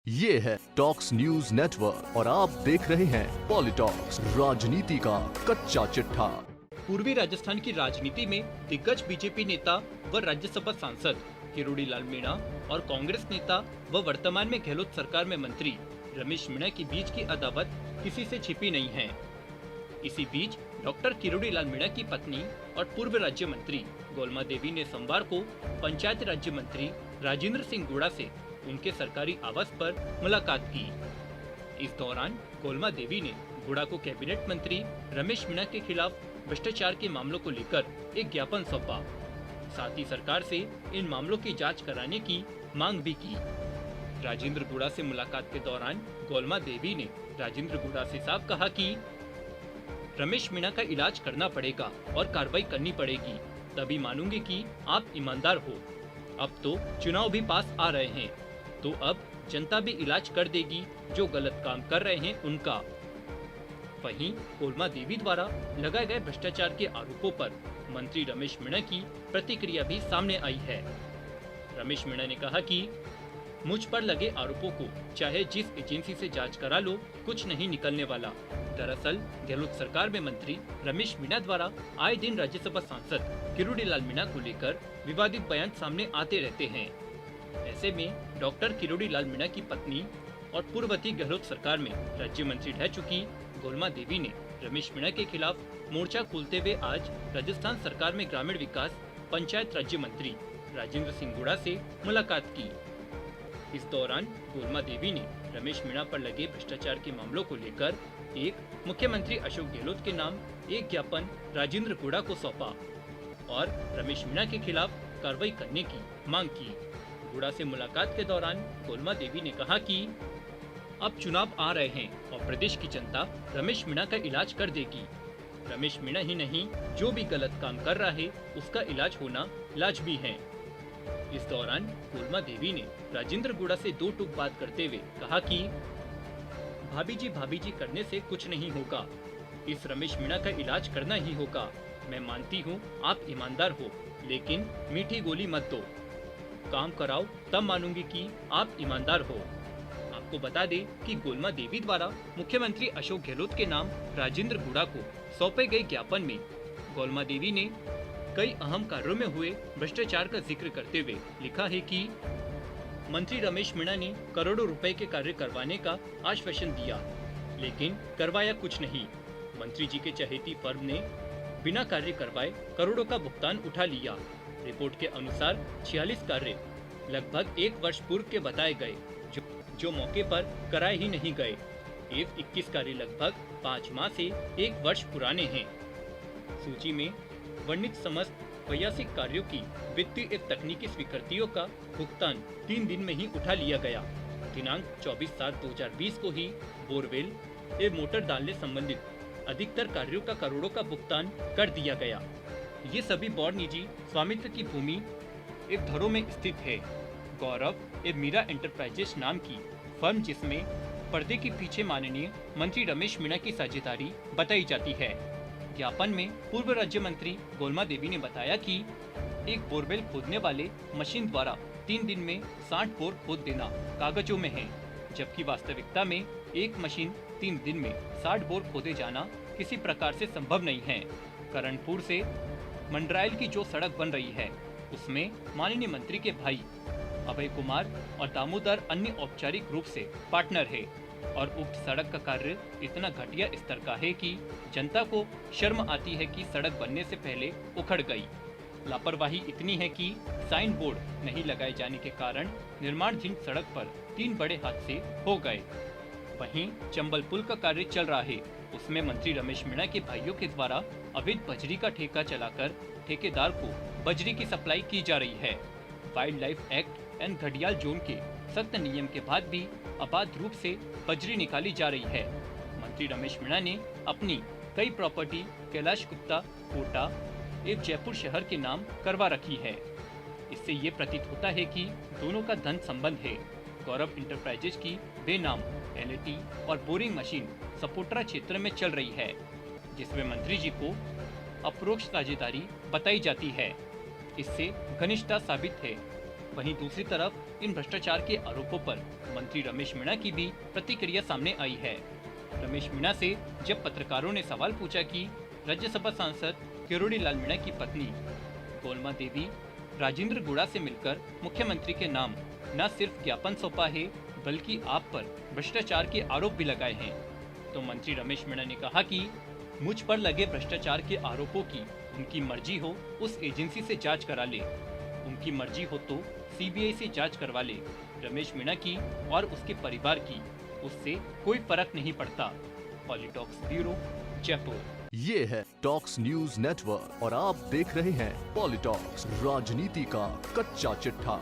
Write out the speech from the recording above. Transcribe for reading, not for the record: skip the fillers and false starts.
ये है talks news network और आप देख रहे हैं पॉलिटॉक्स, राजनीति का कच्चा चिट्ठा। पूर्वी राजस्थान की राजनीति में दिग्गज बीजेपी नेता व राज्यसभा सांसद किरोड़ी लाल मीणा और कांग्रेस नेता व वर्तमान में गहलोत सरकार में मंत्री रमेश मीणा के बीच की अदावत किसी से छिपी नहीं है। इसी बीच डॉक्टर किरोड़ी लाल मीणा की पत्नी और पूर्व राज्य मंत्री गोलमा देवी ने सोमवार को पंचायत राज्य मंत्री राजेंद्र सिंह गुड़ा से उनके सरकारी आवास पर मुलाकात की। इस दौरान गोलमा देवी ने गुड़ा को कैबिनेट मंत्री रमेश मीणा के खिलाफ भ्रष्टाचार के मामलों को लेकर एक ज्ञापन सौंपा। साथ ही सरकार से इन मामलों की जांच कराने की मांग भी की। राजेंद्र गुड़ा से मुलाकात के दौरान गोलमा देवी ने राजेंद्र गुड़ा से साफ कहा कि रमेश मीणा का इलाज करना पड़ेगा और कार्रवाई करनी पड़ेगी, तभी मानूंगी कि आप ईमानदार हो। अब तो चुनाव भी पास आ रहे हैं, तो अब जनता भी इलाज कर देगी जो गलत काम कर रहे हैं उनका। वहीं गोलमा देवी द्वारा लगाए गए भ्रष्टाचार के आरोपों पर मंत्री रमेश मीणा की प्रतिक्रिया भी सामने आई है। रमेश मीणा ने कहा कि मुझ पर लगे आरोपों को चाहे जिस एजेंसी से जांच करा लो, कुछ नहीं निकलने वाला। दरअसल गहलोत सरकार में मंत्री रमेश मीणा द्वारा आए दिन राज्यसभा सांसद किरोड़ी लाल मीणा को लेकर विवादित बयान सामने आते रहते हैं। ऐसे में डॉक्टर किरोड़ी लाल मीणा की पत्नी और पूर्ववर्ती गहलोत सरकार में राज्य मंत्री रह चुकी गोलमा देवी ने रमेश मीणा के खिलाफ मोर्चा खोलते हुए आज राजस्थान सरकार में ग्रामीण विकास पंचायत राज्य मंत्री राजेंद्र सिंह गुड़ा से मुलाकात की। इस दौरान गोलमा देवी ने रमेश मीणा पर लगे भ्रष्टाचार के मामलों को लेकर एक मुख्यमंत्री अशोक गहलोत के नाम एक ज्ञापन राजेंद्र गुड़ा को सौंपा और रमेश मीणा के खिलाफ कार्रवाई करने की मांग की। गुड़ा से मुलाकात के दौरान गोलमा देवी ने कहा कि अब चुनाव आ रहे हैं और प्रदेश की जनता रमेश मीणा का इलाज कर देगी। रमेश मीणा ही नहीं, जो भी गलत काम कर रहा है उसका इलाज होना लाजमी है। इस दौरान गोलमा देवी ने राजेंद्र गुड़ा से दो टूक बात करते हुए कहा कि भाभी जी करने से कुछ नहीं होगा, इस रमेश मीणा का इलाज करना ही होगा। मैं मानती हूँ आप ईमानदार हो, लेकिन मीठी गोली मत दो, काम कराओ तब मानूंगी कि आप ईमानदार हो। आपको बता दें कि गोलमा देवी द्वारा मुख्यमंत्री अशोक गहलोत के नाम राजेंद्र गुड़ा को सौंपे गए ज्ञापन में गोलमा देवी ने कई अहम कार्यों में हुए भ्रष्टाचार का जिक्र करते हुए लिखा है कि मंत्री रमेश मीणा ने करोड़ों रुपए के कार्य करवाने का आश्वासन दिया, लेकिन करवाया कुछ नहीं। मंत्री जी के चहेती फर्म ने बिना कार्य करवाए करोड़ों का भुगतान उठा लिया। रिपोर्ट के अनुसार 46 कार्य लगभग 1 वर्ष पूर्व के बताए गए, जो मौके पर कराए ही नहीं गए। 21 कार्य लगभग 5 माह से 1 वर्ष पुराने हैं। सूची में वर्णित समस्त 82 कार्यों की वित्तीय एवं तकनीकी स्वीकृतियों का भुगतान 3 दिन में ही उठा लिया गया। दिनांक 24/7/2020 को ही बोरवेल एवं मोटर डालने संबंधित अधिकतर कार्यों का करोड़ों का भुगतान कर दिया गया। ये सभी बौर निजी स्वामित्व की भूमि एवं धरों में स्थित है। गौरव एवं मीरा एंटरप्राइजेस नाम की फर्म, जिसमें पर्दे के पीछे माननीय मंत्री रमेश मीणा की साझेदारी बताई जाती है। ज्ञापन में पूर्व राज्य मंत्री गोलमा देवी ने बताया कि एक बोरवेल खोदने वाले मशीन द्वारा 3 दिन में 60 बोर खोद देना कागजों में है, जबकि वास्तविकता में एक मशीन 3 दिन में 60 बोर खोदे जाना किसी प्रकार से संभव नहीं है। करणपुर से मंडरायल की जो सड़क बन रही है, उसमें माननीय मंत्री के भाई अभय कुमार और दामोदर अन्य औपचारिक रूप से पार्टनर है और उक्त सड़क का कार्य इतना घटिया स्तर का है कि जनता को शर्म आती है कि सड़क बनने से पहले उखड़ गई। लापरवाही इतनी है कि साइन बोर्ड नहीं लगाए जाने के कारण निर्माणाधीन सड़क पर 3 बड़े हादसे हो गए। वहीं चंबल पुल का कार्य चल रहा है, उसमें मंत्री रमेश मीणा के भाइयों के द्वारा अवैध बजरी का ठेका चलाकर ठेकेदार को बजरी की सप्लाई की जा रही है। वाइल्ड लाइफ एक्ट एंड घड़ियाल जोन के सख्त नियम के बाद भी अबाध रूप से बजरी निकाली जा रही है। मंत्री रमेश मीणा ने अपनी कई प्रॉपर्टी कैलाश गुप्ता, कोटा एवं जयपुर शहर के नाम करवा रखी है। इससे ये प्रतीत होता है कि दोनों का धन संबंध है। गौरव इंटरप्राइजेज की बेनाम एलएटी और बोरिंग मशीन सपोट्रा क्षेत्र में चल रही है, जिसमें मंत्री जी को अप्रोक्ष साझेदारी बताई जाती है। इससे घनिष्ठता साबित है। वहीं दूसरी तरफ इन भ्रष्टाचार के आरोपों पर मंत्री रमेश मीणा की भी प्रतिक्रिया सामने आई है। रमेश मीणा से जब पत्रकारों ने सवाल पूछा कि राज्यसभा सांसद किरोड़ी लाल मीणा की पत्नी गोलमा देवी राजेंद्र गुड़ा से मिलकर मुख्यमंत्री के नाम न सिर्फ ज्ञापन सौंपा है बल्कि आप पर भ्रष्टाचार के आरोप भी लगाए हैं, तो मंत्री रमेश मीणा ने कहा कि मुझ पर लगे भ्रष्टाचार के आरोपों की उनकी मर्जी हो उस एजेंसी से जांच करा ले, उनकी मर्जी हो तो सीबीआई से जांच करवा ले। रमेश मीणा की और उसके परिवार की उससे कोई फर्क नहीं पड़ता। पॉलिटॉक्स ब्यूरो, जयपुर। ये है टॉक्स न्यूज नेटवर्क और आप देख रहे हैं पॉलिटॉक्स, राजनीति का कच्चा चिट्ठा।